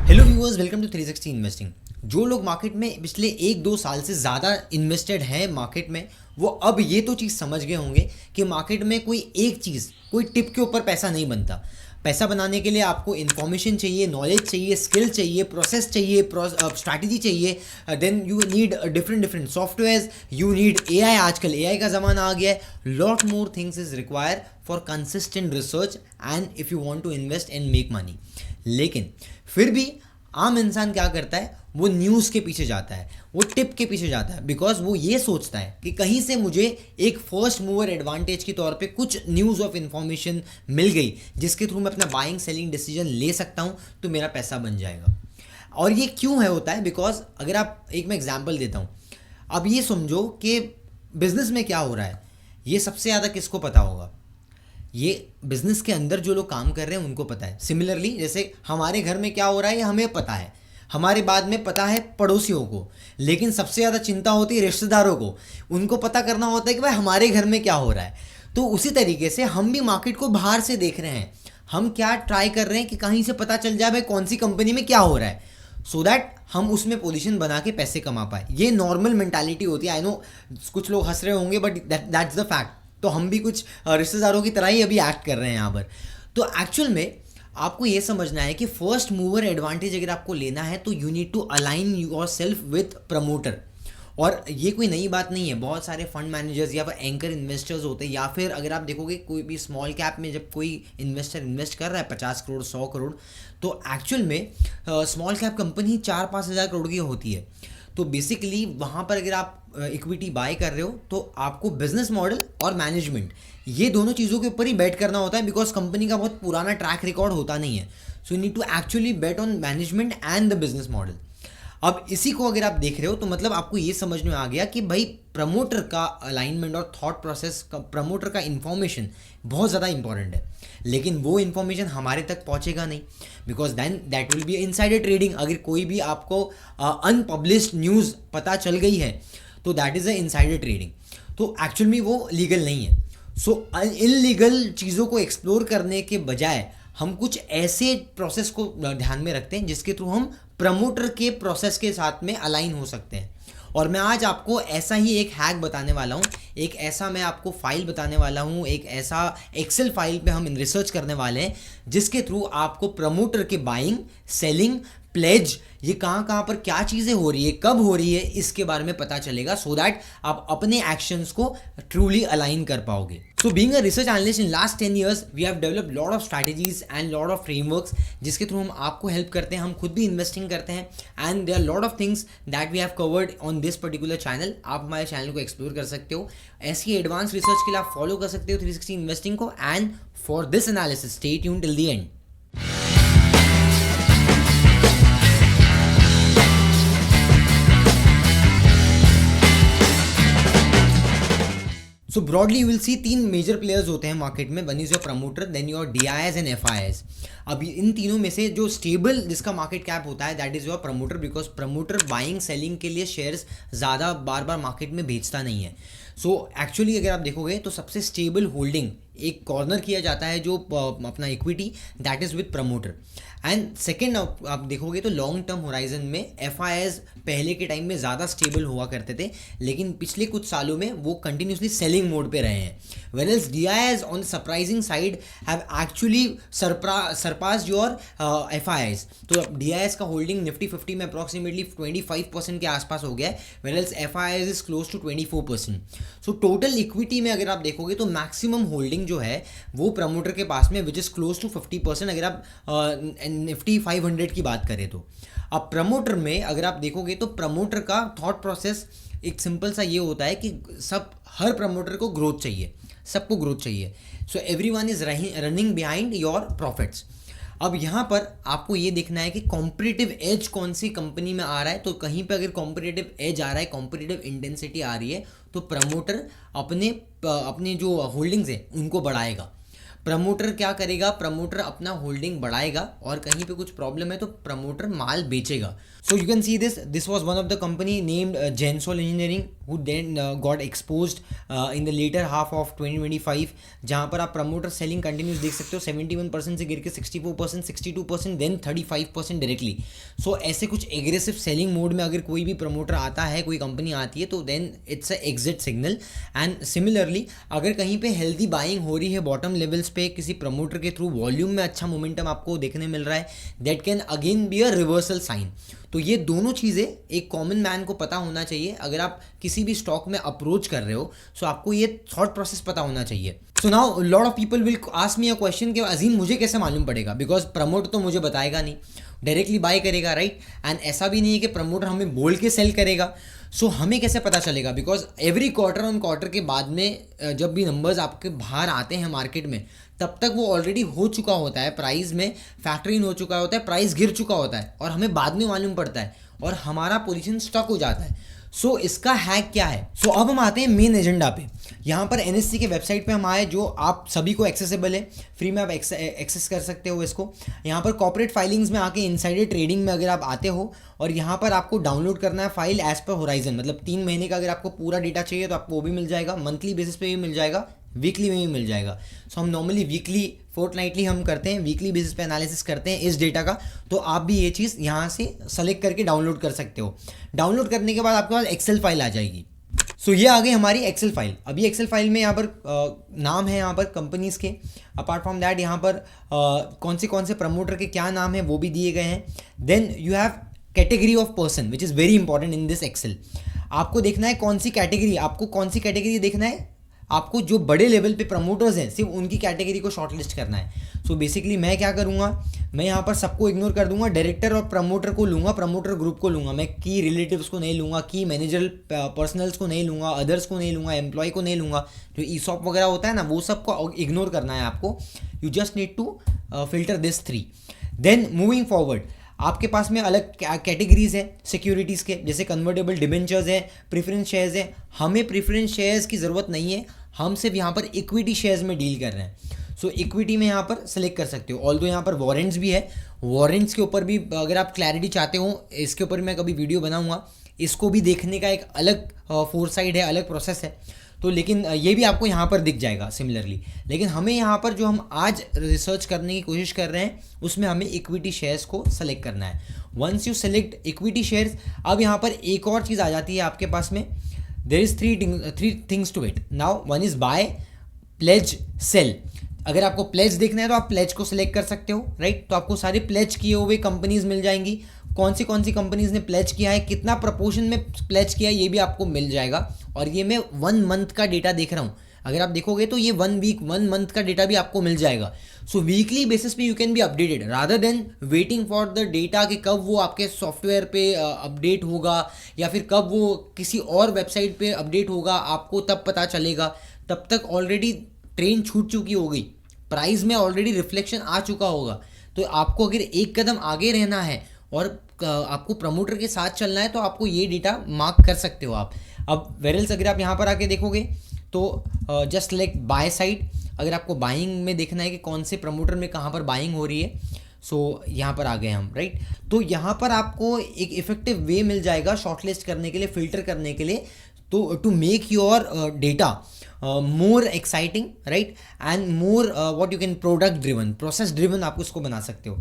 Hello viewers, welcome to 360 investing. जो लोग market में पिछले 1-2 साल से ज़्यादा इन्वेस्टेड हैं मार्केट में, वो अब ये तो चीज़ समझ गए होंगे कि मार्केट में कोई एक चीज़, कोई टिप के ऊपर पैसा नहीं बनता। पैसा बनाने के लिए आपको इन्फॉर्मेशन चाहिए, नॉलेज चाहिए, स्किल चाहिए, प्रोसेस चाहिए, स्ट्रैटेजी चाहिए। Then you need different different softwares, you need AI. आजकल एआई का ज़माना आ गया है। Lot more things is require for consistent research and if you want to invest and make money. लेकिन फिर भी आम इंसान क्या करता है, वो न्यूज़ के पीछे जाता है, वो टिप के पीछे जाता है, बिकॉज वो ये सोचता है कि कहीं से मुझे एक फर्स्ट मूवर एडवांटेज के तौर पे कुछ न्यूज़ ऑफ इन्फॉर्मेशन मिल गई जिसके थ्रू मैं अपना बाइंग सेलिंग डिसीजन ले सकता हूँ, तो मेरा पैसा बन जाएगा। और ये क्यों है होता है, बिकॉज अगर आप एक मैं एग्जाम्पल देता हूँ। अब ये समझो कि बिजनेस में क्या हो रहा है, ये सबसे ज़्यादा किसको पता होगा? ये बिजनेस के अंदर जो लोग काम कर रहे हैं उनको पता है। सिमिलरली जैसे हमारे घर में क्या हो रहा है ये हमें पता है, हमारे बाद में पता है पड़ोसियों को, लेकिन सबसे ज़्यादा चिंता होती है रिश्तेदारों को। उनको पता करना होता है कि भाई हमारे घर में क्या हो रहा है। तो उसी तरीके से हम भी मार्केट को बाहर से देख रहे हैं। हम क्या ट्राई कर रहे हैं कि कहीं से पता चल जाए भाई कौन सी कंपनी में क्या हो रहा है, सो दैट हम उसमें पोजीशन बना के पैसे कमा पाए। ये नॉर्मल मेंटालिटी होती है। आई नो कुछ लोग हंस रहे होंगे, बट दैट्स द फैक्ट। तो हम भी कुछ रिश्तेदारों की तरह ही अभी एक्ट कर रहे हैं यहाँ पर। तो एक्चुअल में आपको ये समझना है कि फर्स्ट मूवर एडवांटेज अगर आपको लेना है तो you need to align yourself with promoter. और ये कोई नई बात नहीं है। बहुत सारे फंड मैनेजर्स या फिर एंकर इन्वेस्टर्स होते हैं, या फिर अगर आप देखोगे कोई भी स्मॉल कैप में जब कोई इन्वेस्टर इन्वेस्ट कर रहा है 50 करोड़ 100 करोड़, तो एक्चुअल में स्मॉल कैप कंपनी 4-5 हज़ार करोड़ की होती है। तो बेसिकली वहाँ पर अगर आप इक्विटी बाय कर रहे हो तो आपको बिजनेस मॉडल और मैनेजमेंट, ये दोनों चीज़ों के ऊपर ही बेट करना होता है, बिकॉज कंपनी का बहुत पुराना ट्रैक रिकॉर्ड होता नहीं है। So you need to actually bet on management and the business model. अब इसी को अगर आप देख रहे हो तो मतलब आपको ये समझ में आ गया कि भाई प्रमोटर का अलाइनमेंट और थॉट प्रोसेस का, प्रमोटर का इन्फॉर्मेशन बहुत ज़्यादा इंपॉर्टेंट है। लेकिन वो इन्फॉर्मेशन हमारे तक पहुंचेगा नहीं, because then that will be insider trading. अगर कोई भी आपको अनपब्लिश्ड न्यूज़ पता चल गई है तो that is a insider trading. तो एक्चुअल में वो लीगल नहीं है। सो इनलीगल चीज़ों को एक्सप्लोर करने के बजाय हम कुछ ऐसे प्रोसेस को ध्यान में रखते हैं जिसके थ्रू हम प्रमोटर के प्रोसेस के साथ में अलाइन हो सकते हैं। और मैं आज आपको ऐसा ही एक हैक बताने वाला हूँ, एक ऐसा मैं आपको फाइल बताने वाला हूँ, एक ऐसा एक्सेल फाइल पे हम रिसर्च करने वाले हैं जिसके थ्रू आपको प्रमोटर के बाइंग सेलिंग प्लेज, ये कहाँ पर क्या चीज़ें हो रही है, कब हो रही है, इसके बारे में पता चलेगा, सो दैट आप अपने एक्शंस को ट्रूली अलाइन कर पाओगे। So being a research analyst in last 10 years we have developed lot of strategies and lot of frameworks जिसके थ्रू हम आपको हेल्प करते हैं। हम खुद भी इन्वेस्टिंग करते हैं and there are lot of things that we have covered on this particular channel. आप हमारे चैनल को एक्सप्लोर कर सकते हो। ऐसी एडवांस रिसर्च के लिए आप फॉलो कर सकते हो 360 इन्वेस्टिंग को। And for this analysis stay tuned till the end. So broadly you will see 3 major players होते हैं मार्केट में। One is your promoter, then your DIIs and FIIs. अब इन तीनों में से जो स्टेबल जिसका मार्केट कैप होता है that is your promoter, because promoter buying selling के लिए शेयर्स ज़्यादा बार बार मार्केट में बेचता नहीं है। सो एक्चुअली अगर आप देखोगे तो सबसे स्टेबल होल्डिंग एक कॉर्नर किया जाता है जो अपना equity, that is with promoter. And second आप देखोगे तो लॉन्ग टर्म होराइजन में एफआईएस पहले के टाइम में ज़्यादा स्टेबल हुआ करते थे, लेकिन पिछले कुछ सालों में वो कंटिन्यूसली सेलिंग मोड पे रहे हैं। Whereas DIIs on surprising side have actually surpassed your FIIs. तो डीआईएस का होल्डिंग निफ्टी 50 में अप्रॉक्सीमेटली 25% के आसपास हो गया है, whereas FIIs is close to 24%। So total equity में अगर आप देखोगे तो मैक्सिमम होल्डिंग जो है वो प्रमोटर के पास में, विच इज़ क्लोज टू 50% अगर आप निफ्टी 500 की बात करें तो। अब प्रमोटर में अगर आप देखोगे तो प्रमोटर का थॉट प्रोसेस एक सिंपल सा ये होता है कि हर प्रमोटर को ग्रोथ चाहिए, सबको ग्रोथ चाहिए। So everyone is running behind your profits. अब यहाँ पर आपको ये देखना है कि कॉम्पिटिटिव एज कौन सी कंपनी में आ रहा है। तो कहीं पे अगर कॉम्पिटिटिव एज आ रहा है, कॉम्पिटिटिव इंटेंसिटी आ रही है, तो प्रमोटर अपने जो होल्डिंग्स हैं उनको बढ़ाएगा। प्रमोटर क्या करेगा, प्रमोटर अपना होल्डिंग बढ़ाएगा और कहीं पे कुछ प्रॉब्लम है तो प्रमोटर माल बेचेगा. So you can see this was one of the company named Gensol engineering who then got exposed in the latter half of 2025, जहाँ पर आप प्रमोटर सेलिंग कंटिन्यूस देख सकते हो. 71% से गिर के 64%, 62%, देन 35% डायरेक्टली. सो ऐसे कुछ एग्रेसिव सेलिंग मोड में अगर कोई भी प्रमोटर आता है, कोई कंपनी आती है, तो then it's a exit signal. And similarly अगर कहीं पे हेल्दी बाइंग हो रही है बॉटम लेवल्स पे किसी प्रमोटर के थ्रू, वॉल्यूम में अच्छा मोमेंटम आपको देखने मिल रहा है, that can again be a reversal sign. तो ये दोनों चीज़ें एक कॉमन मैन को पता होना चाहिए. अगर आप किसी भी स्टॉक में अप्रोच कर रहे हो सो आपको ये थॉट प्रोसेस पता होना चाहिए. So now lot of people will ask me a question कि अजीम मुझे कैसे मालूम पड़ेगा, बिकॉज प्रमोट तो मुझे बताएगा नहीं, डायरेक्टली बाय करेगा, राइट. एंड ऐसा भी नहीं है कि प्रमोटर हमें बोल के सेल करेगा. सो हमें कैसे पता चलेगा, because every quarter on quarter के बाद में जब भी नंबर्स आपके बाहर आते हैं मार्केट में, तब तक वो ऑलरेडी हो चुका होता है, प्राइस में फैक्टर इन हो चुका होता है, प्राइस गिर चुका होता है और हमें बाद में मालूम पड़ता है और हमारा पोजीशन स्टक हो जाता है. सो इसका हैक क्या है. सो अब हम आते हैं मेन एजेंडा पे. यहाँ पर एनएससी के वेबसाइट पे हम आए, जो आप सभी को एक्सेसिबल है, फ्री में आप एक्सेस कर सकते हो इसको. यहाँ पर कॉर्पोरेट फाइलिंग्स में आके इनसाइडर ट्रेडिंग में अगर आप आते हो और यहाँ पर आपको डाउनलोड करना है फाइल एज पर होराइजन, मतलब 3 महीने का अगर आपको पूरा डेटा चाहिए तो आपको वो भी मिल जाएगा, मंथली बेसिस पे भी मिल जाएगा, वीकली में भी मिल जाएगा. सो हम नॉर्मली वीकली फोर्टनाइटली हम करते हैं, वीकली बेसिस पे एनालिसिस करते हैं इस डेटा का. तो आप भी ये चीज़ यहाँ से सेलेक्ट करके डाउनलोड कर सकते हो. डाउनलोड करने के बाद आपके पास एक्सेल फाइल आ जाएगी. सो ये आ गई हमारी एक्सेल फाइल. अभी एक्सेल फाइल में यहाँ पर नाम है यहाँ पर कंपनीज़ के. अपार्ट फ्रॉम दैट यहाँ पर कौन से प्रमोटर के क्या नाम है वो भी दिए गए हैं. Then you have category of person which is very important in this Excel. आपको देखना है कौन सी कैटेगरी देखना है. आपको जो बड़े लेवल पे प्रमोटर्स हैं सिर्फ उनकी कैटेगरी को शॉर्टलिस्ट करना है. सो बेसिकली मैं क्या करूँगा, मैं यहाँ पर सबको इग्नोर कर दूंगा, डायरेक्टर और प्रमोटर को लूँगा, प्रमोटर ग्रुप को लूँगा. मैं की रिलेटिव्स को नहीं लूँगा, की मैनेजरल पर्सनल्स को नहीं लूँगा, अदर्स को नहीं लूँगा, एम्प्लॉय को नहीं लूँगा. जो ईसॉप वगैरह होता है ना, वो सबको इग्नोर करना है आपको. You just need to filter this 3. Then moving forward आपके पास में अलग कैटेगरीज हैं सिक्योरिटीज़ के, जैसे कन्वर्टेबल डिबेंचर्स हैं, प्रेफरेंस शेयर्स हैं. हमें प्रेफरेंस शेयर्स की ज़रूरत नहीं है, हम सिर्फ यहाँ पर इक्विटी शेयर्स में डील कर रहे हैं. सो इक्विटी में यहाँ पर सेलेक्ट कर सकते हो. ऑल्दो यहाँ पर वारंट्स भी है, वारंट्स के ऊपर भी अगर आप क्लैरिटी चाहते हो, इसके ऊपर मैं कभी वीडियो बनाऊँगा. इसको भी देखने का एक अलग फोरसाइट है, अलग प्रोसेस है. तो लेकिन ये भी आपको यहाँ पर दिख जाएगा सिमिलरली. लेकिन हमें यहाँ पर जो हम आज रिसर्च करने की कोशिश कर रहे हैं उसमें हमें इक्विटी शेयर्स को सेलेक्ट करना है. Once you select equity shares, अब यहाँ पर एक और चीज़ आ जाती है आपके पास में. There is three things to it. Now one is buy, pledge, sell. अगर आपको प्लेज देखना है तो आप प्लेज को सिलेक्ट कर सकते हो, राइट. तो आपको सारे प्लेज किए हुए कंपनीज मिल जाएंगी. कौन सी कंपनीज ने प्लेज किया है, कितना प्रपोर्शन में प्लेज किया है, ये भी आपको मिल जाएगा. और ये मैं 1 मंथ का डेटा देख रहा हूँ. अगर आप देखोगे तो ये 1 मंथ का डेटा भी आपको मिल जाएगा. सो वीकली बेसिस पे you can be updated rather than waiting for the data कि कब वो आपके सॉफ्टवेयर पे अपडेट होगा या फिर कब वो किसी और वेबसाइट पे अपडेट होगा, आपको तब पता चलेगा. तब तक ऑलरेडी ट्रेन छूट चुकी होगी, प्राइस में ऑलरेडी रिफ्लेक्शन आ चुका होगा. तो आपको अगर एक कदम आगे रहना है और आपको प्रमोटर के साथ चलना है तो आपको ये डेटा मार्क कर सकते हो आप. अब वेरल्स अगर आप यहाँ पर आके देखोगे तो जस्ट लाइक बाय साइड, अगर आपको बाइंग में देखना है कि कौन से प्रमोटर में कहाँ पर बाइंग हो रही है, सो यहाँ पर आ गए हम, राइट. तो यहाँ पर आपको एक इफेक्टिव वे मिल जाएगा शॉर्टलिस्ट करने के लिए, फिल्टर करने के लिए. तो to make your data more exciting, right, and more what you can product driven, process driven आप उसको बना सकते हो.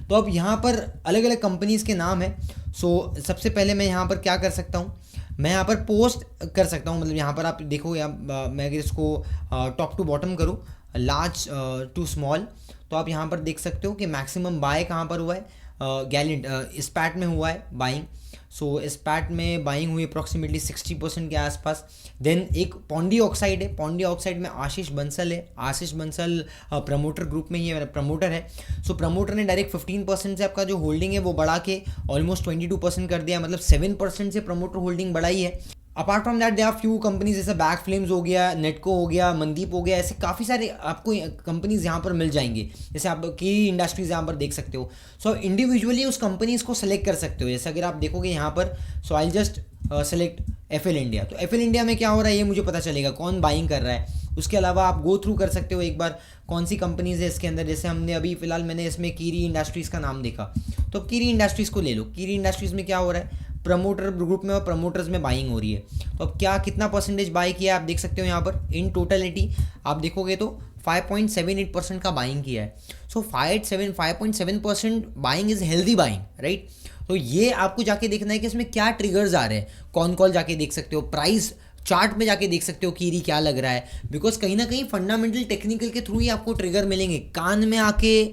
तो अब यहाँ पर अलग अलग कंपनीज़ के नाम हैं. सो सबसे पहले मैं यहाँ पर क्या कर सकता हूँ, मैं यहाँ पर पोस्ट कर सकता हूँ. मतलब यहाँ पर आप देखो या मैं अगर इसको टॉप टू बॉटम करूँ, लार्ज टू स्मॉल, तो आप यहाँ पर देख सकते हो कि मैक्सिमम बाय कहाँ पर हुआ है. गैलेंट स्पैट में हुआ है बाइंग. सो स्पैट में बाइंग हुई अप्रॉक्सीमेटली 60% के आसपास. देन एक पॉन्डी ऑक्साइड है, पॉन्डी ऑक्साइड में आशीष बंसल है. आशीष बंसल प्रमोटर ग्रुप में ही प्रमोटर है. सो प्रमोटर ने डायरेक्ट 15% से आपका जो होल्डिंग है वो बढ़ा के ऑलमोस्ट 22% कर दिया, मतलब 7% से प्रमोटर होल्डिंग बढ़ाई है. Apart from that they are few companies जैसे बैक फ्लेम्स हो गया, नेटको हो गया, मनदीप हो गया, ऐसे काफ़ी सारे आपको कंपनीज यहाँ पर मिल जाएंगे। जैसे आप की इंडस्ट्रीज यहाँ पर देख सकते हो। सो इंडिविजुअली उस कंपनीज को सेलेक्ट कर सकते हो। जैसे अगर आप देखोगे यहाँ पर, so I just select FL India. तो एफएल इंडिया में क्या हो रहा है ये मुझे पता चलेगा, कौन बाइंग कर रहा है। उसके अलावा आप गो थ्रू कर सकते हो एक बार कौन सी कंपनीज है इसके अंदर। जैसे हमने अभी फिलहाल मैंने इसमें कीरी इंडस्ट्रीज़ का नाम देखा, तो कीरी इंडस्ट्रीज़ को ले लो। कीरी इंडस्ट्रीज़ में क्या हो रहा है, प्रमोटर ग्रुप में और प्रमोटर्स में बाइंग हो रही है। तो अब क्या कितना परसेंटेज बाई किया आप देख सकते हो यहाँ पर। इन टोटलिटी आप देखोगे तो 5.78% का बाइंग किया है। सो 5.7% buying is healthy buying, right. तो ये आपको जाके देखना है कि इसमें क्या ट्रिगर्स आ रहे हैं। कौन कॉल जाके देख सकते हो, प्राइस चार्ट में जाके देख सकते हो कीरी क्या लग रहा है। बिकॉज कहीं ना कहीं फंडामेंटल टेक्निकल के थ्रू ही आपको ट्रिगर मिलेंगे। कान में आके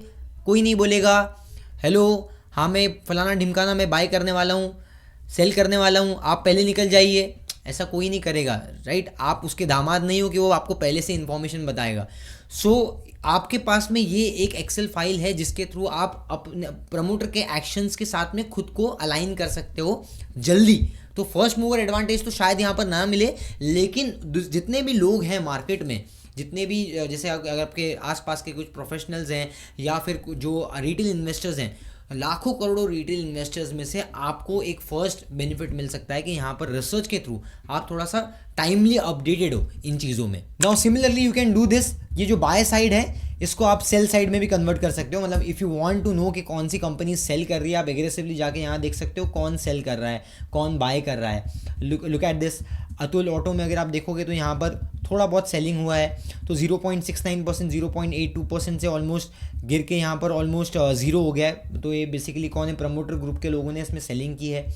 कोई नहीं बोलेगा हेलो हाँ मैं फलाना ढिमकाना मैं बाय करने वाला हूँ, सेल करने वाला हूँ, आप पहले निकल जाइए, ऐसा कोई नहीं करेगा, राइट। आप उसके दामाद नहीं हो कि वो आपको पहले से इन्फॉर्मेशन बताएगा। सो आपके पास में ये एक एक्सेल फाइल है जिसके थ्रू आप अपने प्रमोटर के एक्शंस के साथ में खुद को अलाइन कर सकते हो जल्दी। तो फर्स्ट मूवर एडवांटेज तो शायद यहाँ पर ना मिले, लेकिन जितने भी लोग हैं मार्केट में, जितने भी जैसे अगर आपके आसपास के कुछ प्रोफेशनल्स हैं या फिर जो रिटेल इन्वेस्टर्स हैं, लाखों करोड़ों रिटेल इन्वेस्टर्स में से आपको एक फर्स्ट बेनिफिट मिल सकता है कि यहाँ पर रिसर्च के थ्रू आप थोड़ा सा टाइमली अपडेटेड हो इन चीज़ों में। Now similarly you can do this. ये जो बाय साइड है इसको आप सेल साइड में भी कन्वर्ट कर सकते हो। मतलब if you want to know कि कौन सी कंपनी सेल कर रही है, आप एग्रेसिवली जाके यहाँ देख सकते हो कौन सेल कर रहा है, कौन बाय कर रहा है। Look at this. Atul auto में अगर आप देखोगे तो यहाँ पर थोड़ा बहुत सेलिंग हुआ है, तो 0.69%, 0.82% से ऑलमोस्ट गिर के यहाँ पर ऑलमोस्ट ज़ीरो हो गया है। तो ये बेसिकली कौन है, प्रमोटर ग्रुप के लोगों ने इसमें सेलिंग की है।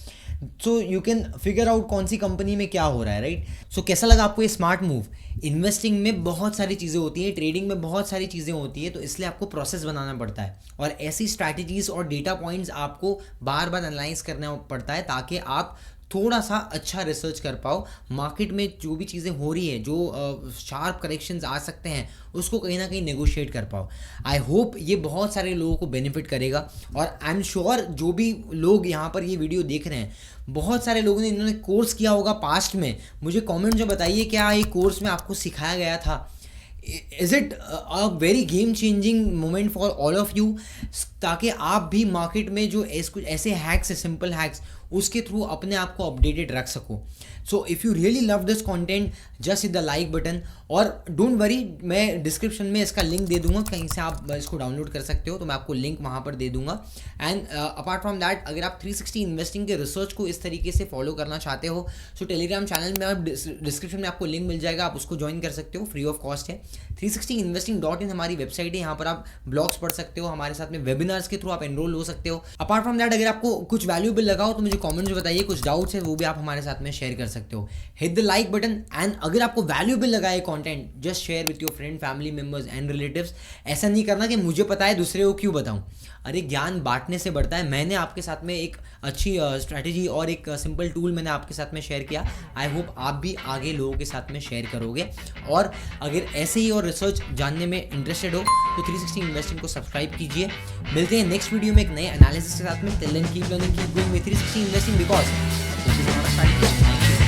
So you can figure out कौन सी कंपनी में क्या हो रहा है, राइट। सो कैसा लगा आपको ये स्मार्ट मूव। इन्वेस्टिंग में बहुत सारी चीज़ें होती हैं, ट्रेडिंग में बहुत सारी चीज़ें होती है, तो इसलिए आपको प्रोसेस बनाना पड़ता है और ऐसी स्ट्रैटेजीज और डेटा पॉइंट्स आपको बार बार एनालाइज करना पड़ता है ताकि आप थोड़ा सा अच्छा रिसर्च कर पाओ। मार्केट में जो भी चीज़ें हो रही है, जो शार्प करेक्शंस आ सकते हैं, उसको कहीं ना कहीं नेगोशिएट कर पाओ। आई होप ये बहुत सारे लोगों को बेनिफिट करेगा और आई एम श्योर जो भी लोग यहाँ पर ये वीडियो देख रहे हैं, बहुत सारे लोगों ने इन्होंने कोर्स किया होगा पास्ट में। मुझे कमेंट में बताइए क्या ये कोर्स में आपको सिखाया गया था। Is it a very game changing moment for all of you, ताकि आप भी मार्केट में जो कुछ ऐसे हैक्स है, सिंपल हैक्स, उसके थ्रू अपने आप को अपडेटेड रख सको। So if you really love this content just hit the like button और डोंट वरी, मैं डिस्क्रिप्शन में इसका लिंक दे दूंगा, कहीं से आप इसको डाउनलोड कर सकते हो, तो मैं आपको लिंक वहाँ पर दे दूंगा। एंड अपार्ट फ्रॉम दैट, अगर आप 360 इन्वेस्टिंग के रिसर्च को इस तरीके से फॉलो करना चाहते हो, सो टेलीग्राम चैनल में आप डिस्क्रिप्शन में आपको लिंक मिल जाएगा, आप उसको ज्वाइन कर सकते हो, फ्री ऑफ कॉस्ट है। 360investing.in हमारी वेबसाइट है, यहाँ पर आप ब्लॉग्स पढ़ सकते हो, हमारे साथ में वेबिनार्स के थ्रू आप एनरोल हो सकते हो। अपार्ट फ्रॉम दैट, अगर आपको कुछ वैल्यूएबल लगा हो तो मुझे कमेंट्स में बताइए, कुछ डाउट्स है वो भी आप हमारे साथ में शेयर कर सकते हो। Hit the like button and अगर आपको वैल्यूएबल लगा है content, just share with your friend, family members and relatives. ऐसा नहीं करना कि मुझे पता है दूसरे को क्यों बताऊं। अरे ज्ञान बांटने से बढ़ता है। मैंने आपके साथ में एक अच्छी स्ट्रैटेजी और एक सिंपल टूल मैंने आपके साथ में शेयर किया। आई होप आप भी आगे लोगों के साथ में शेयर करोगे। और अगर ऐसे ही और रिसर्च जानने में इंटरेस्टेड हो तो 360 इन्वेस्टिंग को सब्सक्राइब कीजिए। मिलते हैं नेक्स्ट वीडियो में एक नए एनालिसिस के साथ में। Till then keep learning, keep going with 360 investing because this is not a strategy.